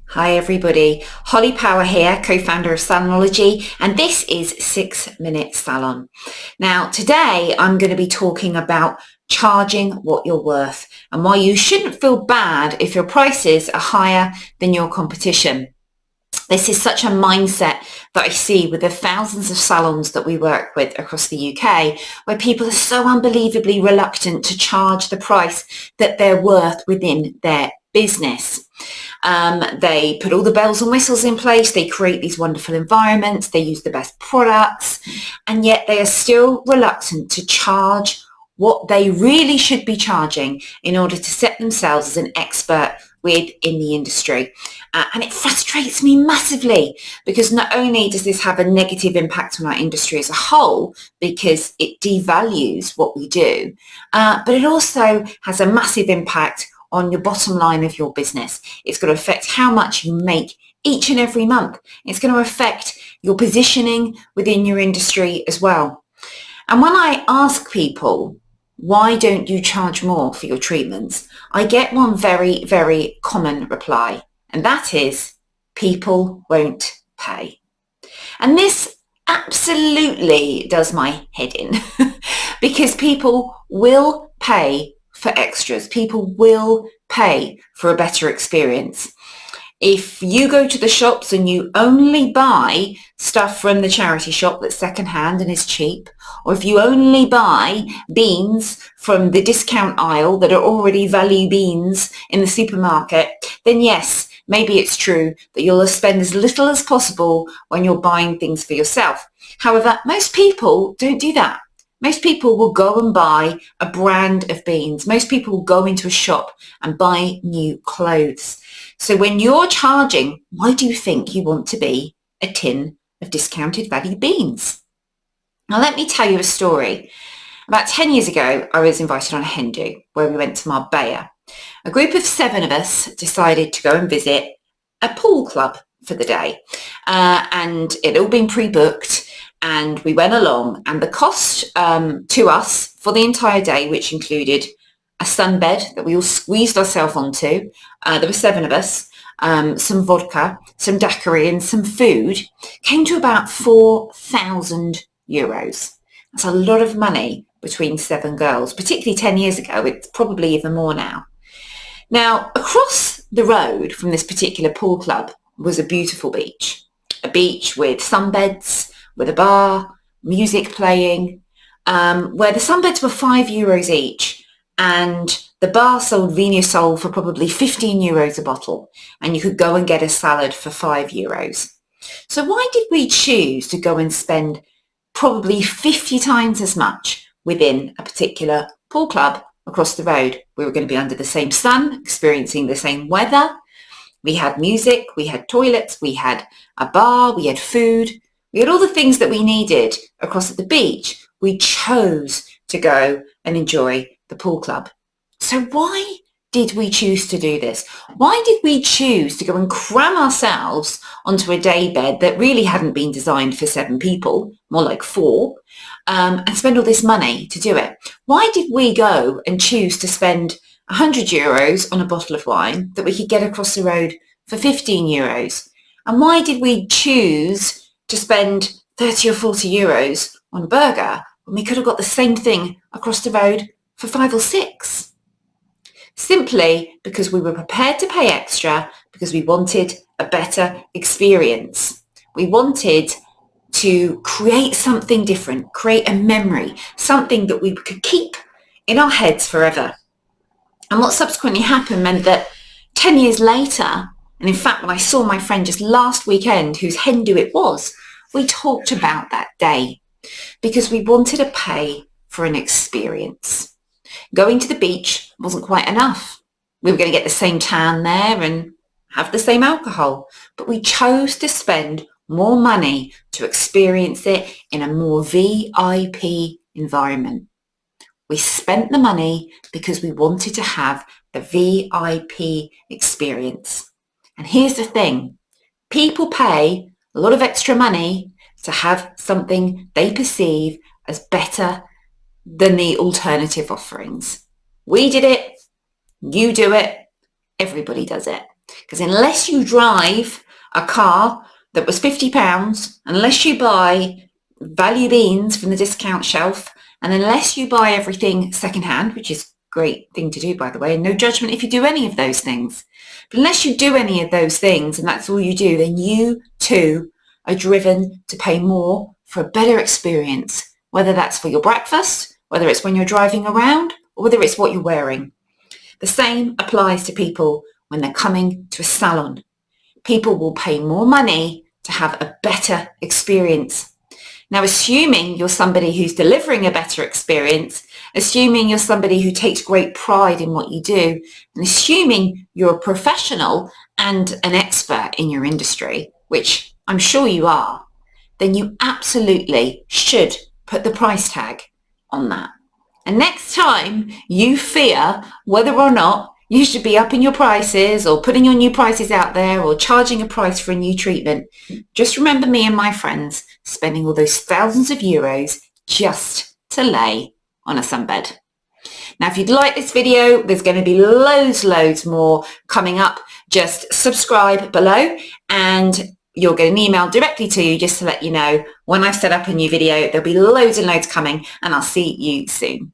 Hi everybody, Holly Power here, co-founder of Salonology, and this is 6 Minute Salon. Now today I'm going to be talking about charging what you're worth and why you shouldn't feel bad if your prices are higher than your competition. This is such a mindset that I see with the thousands of salons that we work with across the UK, where people are so unbelievably reluctant to charge the price that they're worth within their business. They put all the bells and whistles in place, they create these wonderful environments, they use the best products, and yet they are still reluctant to charge what they really should be charging in order to set themselves as an expert within the industry. And it frustrates me massively because not only does this have a negative impact on our industry as a whole, because it devalues what we do, but it also has a massive impact on your bottom line of your business. It's going to affect how much you make each and every month. It's going to affect your positioning within your industry as well. And when I ask people, why don't you charge more for your treatments? I get one very, very common reply, and that is people won't pay. And this absolutely does my head in because people will pay for extras. People will pay for a better experience. If you go to the shops and you only buy stuff from the charity shop that's secondhand and is cheap, or if you only buy beans from the discount aisle that are already value beans in the supermarket, then yes, maybe it's true that you'll spend as little as possible when you're buying things for yourself. However, most people don't do that. Most people will go and buy a brand of beans. Most people will go into a shop and buy new clothes. So when you're charging, why do you think you want to be a tin of discounted value beans? Now, let me tell you a story. About 10 years ago, I was invited on a hen do where we went to Marbella. A group of 7 of us decided to go and visit a pool club for the day. And it had all been pre-booked. And we went along, and the cost to us for the entire day, which included a sunbed that we all squeezed ourselves onto, there were 7 of us, some vodka, some daiquiri and some food, came to about €4,000. That's a lot of money between 7 girls, particularly 10 years ago. It's probably even more now. Now, across the road from this particular pool club was a beautiful beach, a beach with sunbeds, with a bar, music playing, where the sunbeds were €5 each, and the bar sold Vino Sol for probably €15 a bottle, and you could go and get a salad for €5. So why did we choose to go and spend probably 50 times as much within a particular pool club across the road? We were going to be under the same sun, experiencing the same weather. We had music, we had toilets, we had a bar, we had food. We had all the things that we needed across at the beach. We chose to go and enjoy the pool club. So why did we choose to do this? Why did we choose to go and cram ourselves onto a day bed that really hadn't been designed for 7 people, more like 4, and spend all this money to do it? Why did we go and choose to spend €100 on a bottle of wine that we could get across the road for €15? And why did we choose to spend 30 or 40 euros on a burger when we could have got the same thing across the road for 5 or 6? Simply because we were prepared to pay extra because we wanted a better experience. We wanted to create something different, create a memory, something that we could keep in our heads forever. And what subsequently happened meant that 10 years later, and in fact, when I saw my friend just last weekend, whose hen do it was, we talked about that day because we wanted to pay for an experience. Going to the beach wasn't quite enough. We were going to get the same tan there and have the same alcohol, but we chose to spend more money to experience it in a more VIP environment. We spent the money because we wanted to have the VIP experience. And here's the thing, people pay a lot of extra money to have something they perceive as better than the alternative offerings. We did it, you do it, everybody does it. Because unless you drive a car that was £50, unless you buy value beans from the discount shelf, and unless you buy everything secondhand, which is a great thing to do, by the way, and no judgment if you do any of those things, but unless you do any of those things and that's all you do, then you too are driven to pay more for a better experience, whether that's for your breakfast, whether it's when you're driving around, or whether it's what you're wearing. The same applies to people when they're coming to a salon. People will pay more money to have a better experience. Now, assuming you're somebody who's delivering a better experience, assuming you're somebody who takes great pride in what you do, and assuming you're a professional and an expert in your industry, which I'm sure you are, then you absolutely should put the price tag on that. And next time you fear whether or not you should be upping your prices or putting your new prices out there or charging a price for a new treatment, just remember me and my friends spending all those thousands of euros just to lay on a sunbed. Now, if you'd like this video, there's going to be loads more coming up. Just subscribe below and you'll get an email directly to you just to let you know when I've set up a new video. There'll be loads and loads coming, and I'll see you soon.